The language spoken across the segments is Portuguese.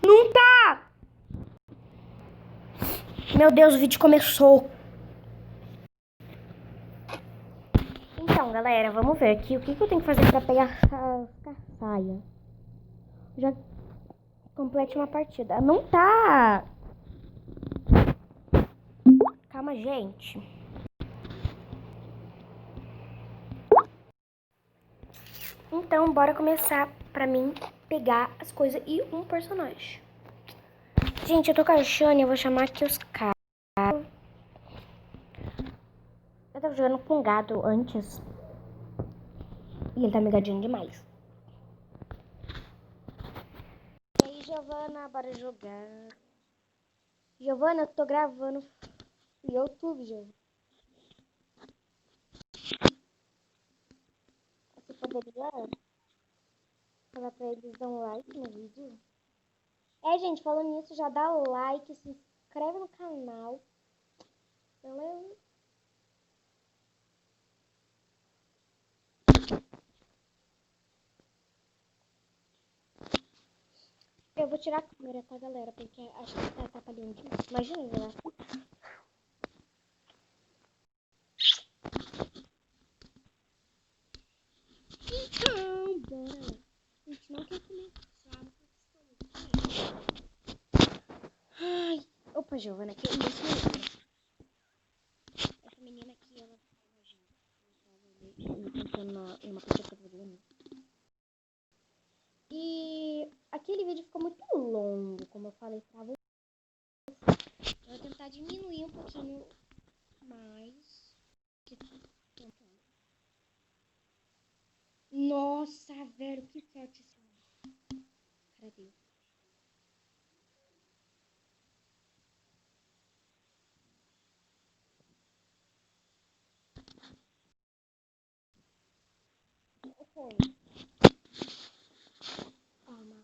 Não tá! Meu Deus, o vídeo começou. Então, galera, vamos ver aqui o que eu tenho que fazer pra pegar a saia. Já complete uma partida. Não tá! Calma, gente. Então, bora começar pra mim pegar as coisas e um personagem. Gente, eu tô com a Shane, eu vou chamar aqui os caras. Eu tava jogando com gato antes. E ele tá me gadinho demais. E aí, Giovana, bora jogar. Giovana, eu tô gravando no YouTube, Giovana. Você poderia falar pra eles dar um like no vídeo? Gente, falando nisso, já dá like, se inscreve no canal. Beleza? Eu vou tirar a câmera, tá, galera? Porque acho que tá atrapalhando demais. Imagina, galera. Então, bora lá. A gente não quer começar. Ai, opa, Giovana, aqui é isso mesmo. Essa menina aqui, ela me pensando numa coisa pra fazer, né? E aquele vídeo ficou muito longo, como eu falei pra você. Eu vou tentar diminuir um pouquinho mais. Nossa, velho, que forte esse áudio. Cara dele. Foi. Calma.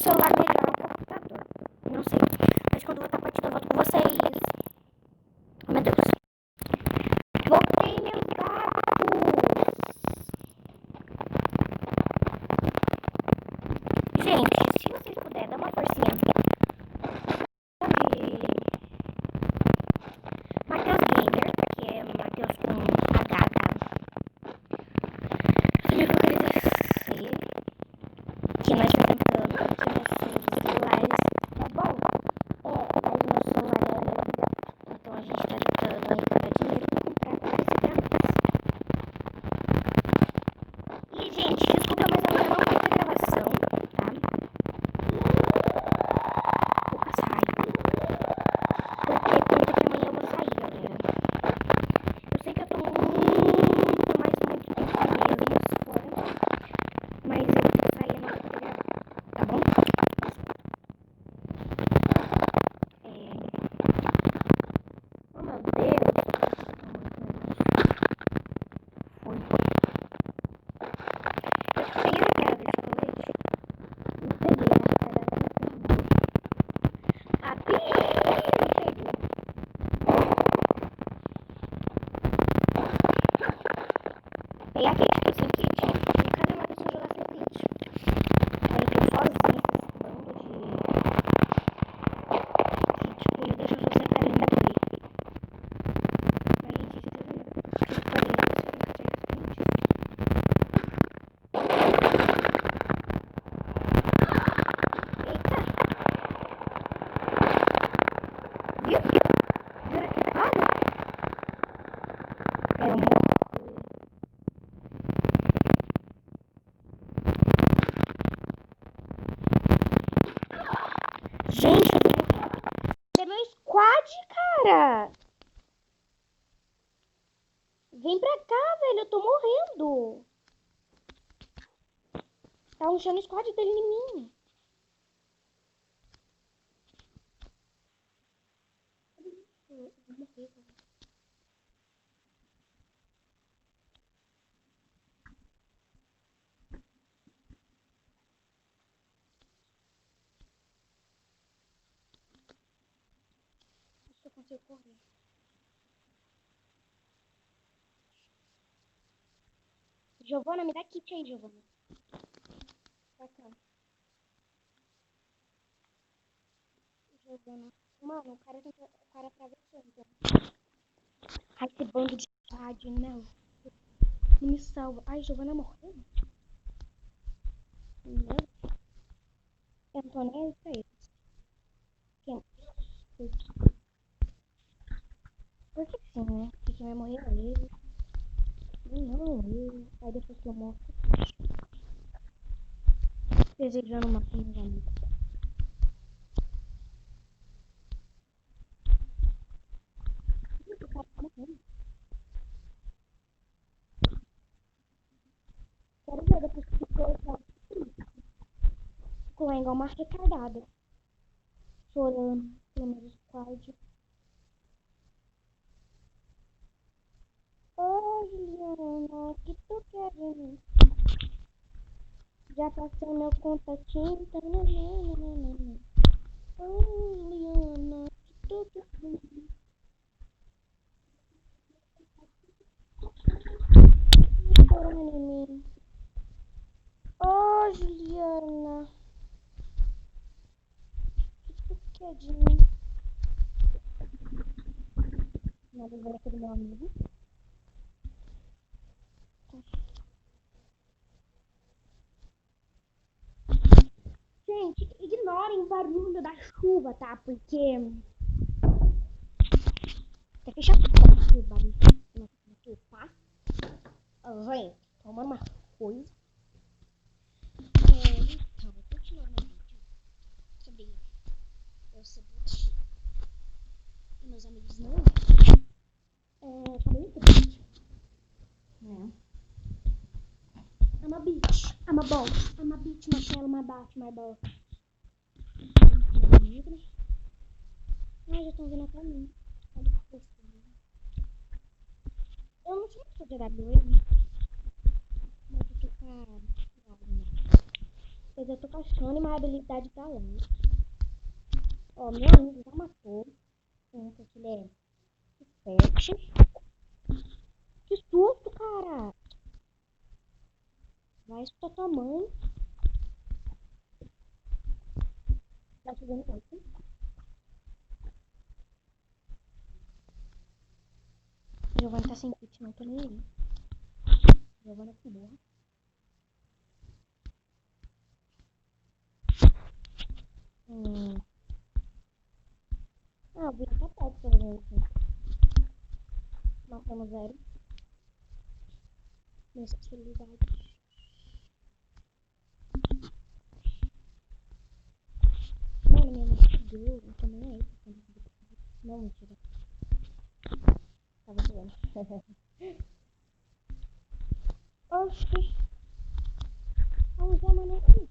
celular melhor ou pro computador. Não sei. Mas quando voltar a partida eu volto com vocês. Oh, meu Deus. Voltei, meu gato. Gente, se vocês puderem, dá uma forcinha. Matheus Gamer, que é Matheus com H, tá? Filho, que eu queria dizer que nós estamos tentando aqui nesses celulares, tá bom? Mas meu celular é lindo. Então a gente tá tentando juntar dinheiro pra comprar esse grátis. E, gente, desculpa, mas amanhã não vai ter gravação, tá? Pouca sai. Porque conta que amanhã eu vou sair, galera. Eu sei que eu tô muito, mas muito tempo mesmo fora. Mas eu vou sair, eu não vou poder gravar, tá bom? Oh, meu Deus. Foi. Eu peguei na cara desse colete. Eu peguei na cara desse. Ah, peguei. Peguei a kit, sem kit. E cadê uma pessoa jogar sem kit? Aí eu tô sozinha com esse bando de tipo, deixa eu você cair no meio. Mas, gente, vocês viram? Vocês podem ver se eu não quiser kit. Eita! Viu? Olha! É um Gente, é meu squad, cara! Vem pra cá, velho, eu tô morrendo! Tá rushando o squad dele em mim. Eu vou morrer, cara. Acho que eu consigo correr. Giovana, me dá kit aí, Giovana. Pra cá. Giovana. Mano, o cara atravessou, então. Ai, esse bando de squad, não. Não me salva. Ai, Giovana morreu? Não. Eu não tô nem aí pra eles. Quem? Porque sim, né? Porque quem vai morrer é ele. Não, ele. Aí depois que eu morro, desejando uma com meus amigos. O cara tá morrendo. Quero ver depois que ficou ficou lá igual uma retardada. Chorando pelo meu squad. Ô, Juliana, o que tu quer de mim? Já passei meu contatinho. Ô, Juliana, o que tu quer de mim? Chorando em mim. Ô, Juliana, o que tu quer de mim? Nada a ver com o meu amigo. Gente, ignorem o barulho da chuva, tá? Porque tá fechado o barulho aqui, tá? Gente, tomando uma coisa. Então, continuando o vídeo sobre eu ser bot e meus amigos não. Tá bem triste, né? I'm a bitch, I'm a boss, I'm a bitch, Marcelo, my bat, my boss. Ai, já estão vindo até mim. Olha que gostoso. Eu não tinha que fazer AW, mas eu tô parado, né? Pois eu tô caçando e minha habilidade tá lá. Ó, meu amigo já matou. Porque ele é esperto. Que susto, cara! Vai escutar tua mãe. Tá chegando outro. Giovanni tá sem kit, não tô nem aí. Giovanni é que burra. Ah, o bicho tá perto, pelo menos. Matamos 0. Minha especialidade. Mano, minha mãe pediu. Eu também é isso. Não, mentira. Tava zoando. Oxi. Vamos ver, mano, aqui.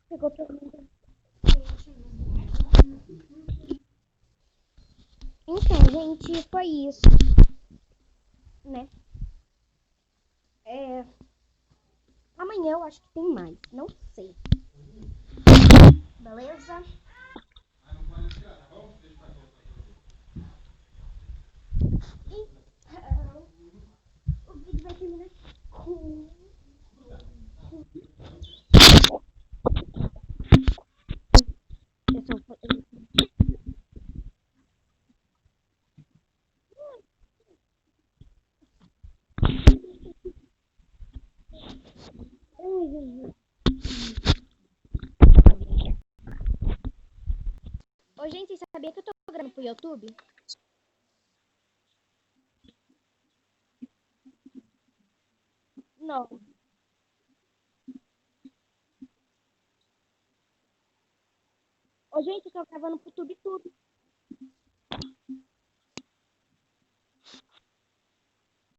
Pegou todo mundo. Então, gente, foi isso, né? Amanhã eu acho que tem mais, não sei. Beleza? Então, o vídeo vai terminar com... Eu só vou... Ai, Jesus. Ô, gente, vocês sabiam que eu tô gravando pro YouTube? Não. Ô, gente, eu tô gravando pro YouTube tudo.